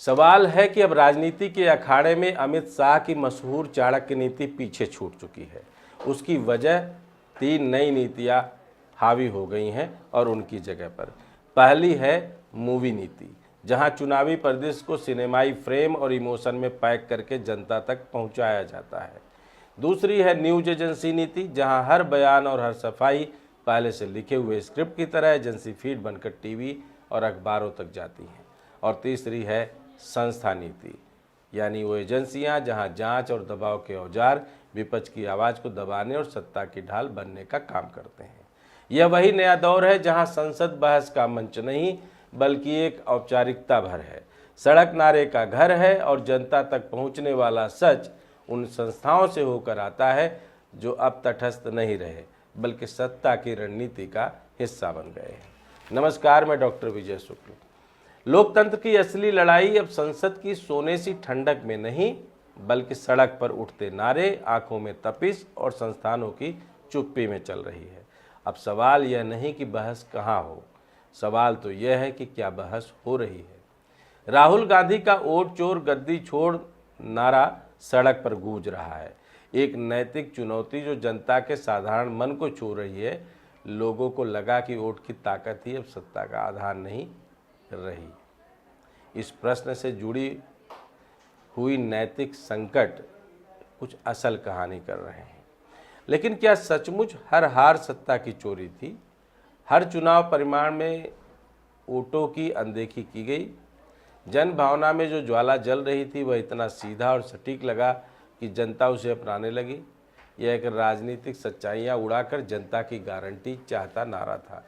सवाल है कि अब राजनीति के अखाड़े में अमित शाह की मशहूर चाणक्य नीति पीछे छूट चुकी है। उसकी वजह 3 नई नीतियां हावी हो गई हैं और उनकी जगह पर पहली है मूवी नीति, जहां चुनावी परिदृश्य को सिनेमाई फ्रेम और इमोशन में पैक करके जनता तक पहुंचाया जाता है। दूसरी है न्यूज एजेंसी नीति, जहां हर बयान और हर सफाई पहले से लिखे हुए स्क्रिप्ट की तरह एजेंसी फीड बनकर टीवी और अखबारों तक जाती हैं। और तीसरी है संस्था नीति, यानी वो एजेंसियां जहां जांच और दबाव के औजार विपक्ष की आवाज़ को दबाने और सत्ता की ढाल बनने का काम करते हैं। यह वही नया दौर है जहां संसद बहस का मंच नहीं बल्कि एक औपचारिकता भर है, सड़क नारे का घर है और जनता तक पहुंचने वाला सच उन संस्थाओं से होकर आता है जो अब तटस्थ नहीं रहे बल्कि सत्ता की रणनीति का हिस्सा बन गए हैं। नमस्कार, मैं डॉक्टर विजय शुक्ल। लोकतंत्र की असली लड़ाई अब संसद की सोने सी ठंडक में नहीं बल्कि सड़क पर उठते नारे, आंखों में तपिश और संस्थानों की चुप्पी में चल रही है। अब सवाल यह नहीं कि बहस कहाँ हो, सवाल तो यह है कि क्या बहस हो रही है। राहुल गांधी का वोट चोर गद्दी छोड़ नारा सड़क पर गूंज रहा है, एक नैतिक चुनौती जो जनता के साधारण मन को छू रही है। लोगों को लगा कि वोट की ताकत ही अब सत्ता का आधार नहीं रही। इस प्रश्न से जुड़ी हुई नैतिक संकट कुछ असल कहानी कर रहे हैं। लेकिन क्या सचमुच हर हार सत्ता की चोरी थी? हर चुनाव परिणाम में वोटों की अनदेखी की गई? जन भावना में जो ज्वाला जल रही थी वह इतना सीधा और सटीक लगा कि जनता उसे अपनाने लगी? यह एक राजनीतिक सच्चाइयाँ उड़ाकर जनता की गारंटी चाहता नारा था।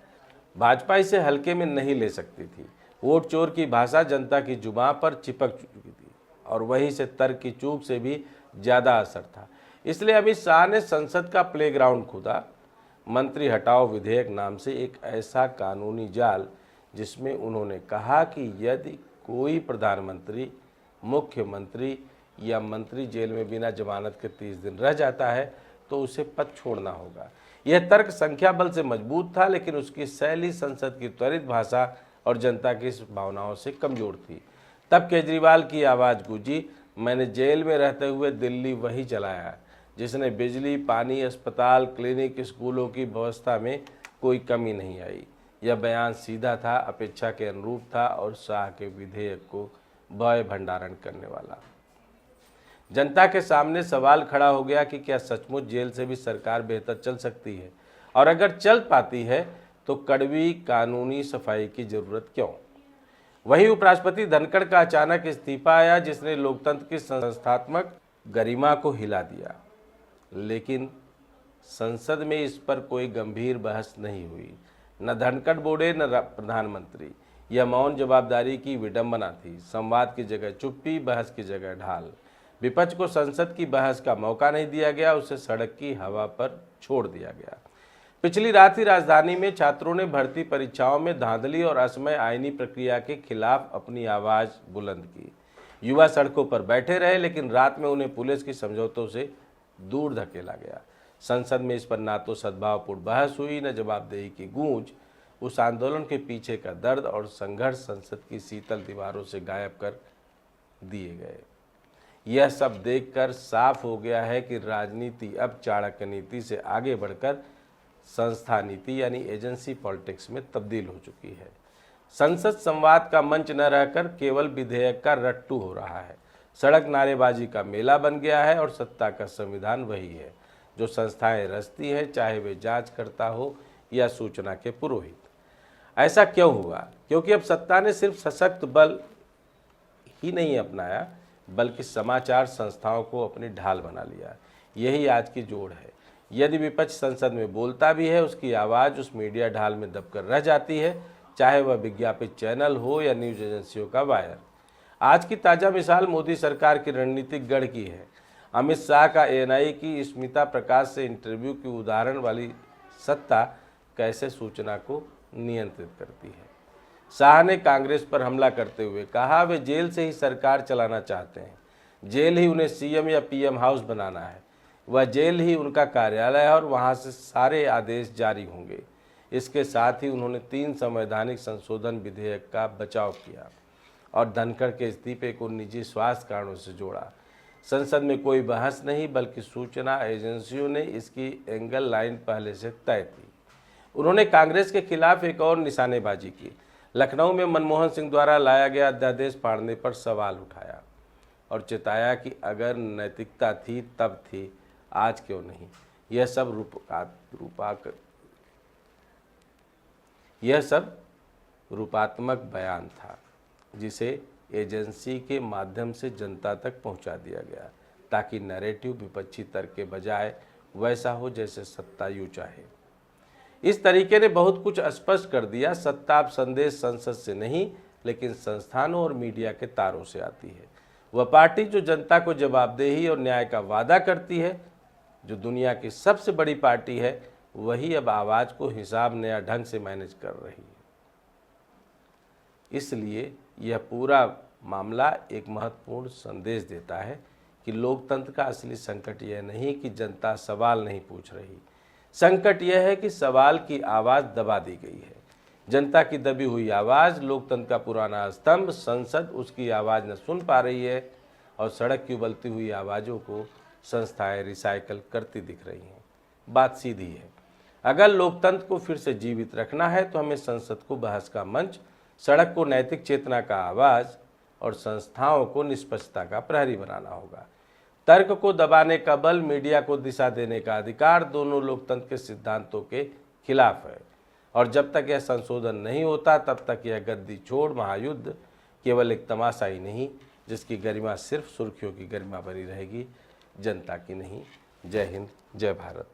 भाजपा इसे हल्के में नहीं ले सकती थी। वोट चोर की भाषा जनता की जुबान पर चिपक चुकी थी और वहीं से तर्क की चूक से भी ज़्यादा असर था। इसलिए अमित शाह ने संसद का प्लेग्राउंड खुदा, मंत्री हटाओ विधेयक नाम से एक ऐसा कानूनी जाल जिसमें उन्होंने कहा कि यदि कोई प्रधानमंत्री, मुख्यमंत्री या मंत्री जेल में बिना जमानत के 30 दिन रह जाता है तो उसे पद छोड़ना होगा। यह तर्क संख्या बल से मजबूत था, लेकिन उसकी शैली संसद की त्वरित भाषा और जनता की भावनाओं से कमजोर थी। तब केजरीवाल की आवाज़ गूंजी, मैंने जेल में रहते हुए दिल्ली वही चलाया जिसने बिजली, पानी, अस्पताल, क्लिनिक, स्कूलों की व्यवस्था में कोई कमी नहीं आई। यह बयान सीधा था, अपेक्षा के अनुरूप था और शाह के विधेयक को भय भंडारण करने वाला। जनता के सामने सवाल खड़ा हो गया कि क्या सचमुच जेल से भी सरकार बेहतर चल सकती है, और अगर चल पाती है तो कड़वी कानूनी सफाई की जरूरत क्यों? वही उपराष्ट्रपति धनखड़ का अचानक इस्तीफा आया जिसने लोकतंत्र की संस्थात्मक गरिमा को हिला दिया, लेकिन संसद में इस पर कोई गंभीर बहस नहीं हुई। न धनखड़ बोले न प्रधानमंत्री। यह मौन जवाबदारी की विडंबना थी। संवाद की जगह चुप्पी, बहस की जगह ढाल। विपक्ष को संसद की बहस का मौका नहीं दिया गया, उसे सड़क की हवा पर छोड़ दिया गया। पिछली रात ही राजधानी में छात्रों ने भर्ती परीक्षाओं में धांधली और असमय आईनी प्रक्रिया के खिलाफ अपनी आवाज़ बुलंद की। युवा सड़कों पर बैठे रहे, लेकिन रात में उन्हें पुलिस की समझौतों से दूर धकेला गया। संसद में इस पर ना तो सद्भावपूर्ण बहस हुई न जवाबदेही की गूंज। उस आंदोलन के पीछे का दर्द और संघर्ष संसद की शीतल दीवारों से गायब कर दिए गए। यह सब देखकर साफ हो गया है कि राजनीति अब चाणक्य नीति से आगे बढ़कर संस्था नीति यानी एजेंसी पॉलिटिक्स में तब्दील हो चुकी है। संसद संवाद का मंच न रहकर केवल विधेयक का रट्टू हो रहा है। सड़क नारेबाजी का मेला बन गया है और सत्ता का संविधान वही है जो संस्थाएं रचती हैं, चाहे वे जांचकर्ता हो या सूचना के पुरोहित। ऐसा क्यों हुआ? क्योंकि अब सत्ता ने सिर्फ सशक्त बल ही नहीं अपनाया बल्कि समाचार संस्थाओं को अपनी ढाल बना लिया। यही आज की जोड़ है। यदि विपक्ष संसद में बोलता भी है, उसकी आवाज़ उस मीडिया ढाल में दबकर रह जाती है, चाहे वह विज्ञापित चैनल हो या न्यूज एजेंसियों का वायर। आज की ताज़ा मिसाल मोदी सरकार की रणनीतिक गढ़ की है। अमित शाह का एएनआई की स्मिता प्रकाश से इंटरव्यू की उदाहरण वाली सत्ता कैसे सूचना को नियंत्रित करती है। शाह ने कांग्रेस पर हमला करते हुए कहा, वे जेल से ही सरकार चलाना चाहते हैं। जेल ही उन्हें सीएम या पीएम हाउस बनाना है। वह जेल ही उनका कार्यालय है और वहां से सारे आदेश जारी होंगे। इसके साथ ही उन्होंने 3 संवैधानिक संशोधन विधेयक का बचाव किया और धनखड़ के इस्तीफे को निजी स्वास्थ्य कारणों से जोड़ा। संसद में कोई बहस नहीं, बल्कि सूचना एजेंसियों ने इसकी एंगल लाइन पहले से तय थी। उन्होंने कांग्रेस के खिलाफ एक और निशानेबाजी की। लखनऊ में मनमोहन सिंह द्वारा लाया गया अध्यादेश फाड़ने पर सवाल उठाया और चिताया कि अगर नैतिकता थी तब थी, आज क्यों नहीं। यह सब रूपात्मक बयान था जिसे एजेंसी के माध्यम से जनता तक पहुंचा दिया गया, ताकि नैरेटिव विपक्षी तर्क के बजाय वैसा हो जैसे सत्तायू चाहे। इस तरीके ने बहुत कुछ स्पष्ट कर दिया। सत्ता अब संदेश संसद से नहीं, लेकिन संस्थानों और मीडिया के तारों से आती है। वह पार्टी जो जनता को जवाबदेही और न्याय का वादा करती है, जो दुनिया की सबसे बड़ी पार्टी है, वही अब आवाज़ को हिसाब नया ढंग से मैनेज कर रही है। इसलिए यह पूरा मामला एक महत्वपूर्ण संदेश देता है कि लोकतंत्र का असली संकट यह नहीं कि जनता सवाल नहीं पूछ रही, संकट यह है कि सवाल की आवाज़ दबा दी गई है। जनता की दबी हुई आवाज़, लोकतंत्र का पुराना स्तंभ, संसद उसकी आवाज़ न सुन पा रही है और सड़क की उबलती हुई आवाज़ों को संस्थाएं रिसाइकल करती दिख रही हैं। बात सीधी है, अगर लोकतंत्र को फिर से जीवित रखना है तो हमें संसद को बहस का मंच, सड़क को नैतिक चेतना का आवाज़ और संस्थाओं को निष्पक्षता का प्रहरी बनाना होगा। तर्क को दबाने का बल, मीडिया को दिशा देने का अधिकार, दोनों लोकतंत्र के सिद्धांतों के खिलाफ है। और जब तक यह संशोधन नहीं होता, तब तक यह गद्दी छोड़ महायुद्ध केवल एक तमाशा ही नहीं, जिसकी गरिमा सिर्फ सुर्खियों की गरिमा बनी रहेगी, जनता की नहीं। जय हिंद, जय भारत।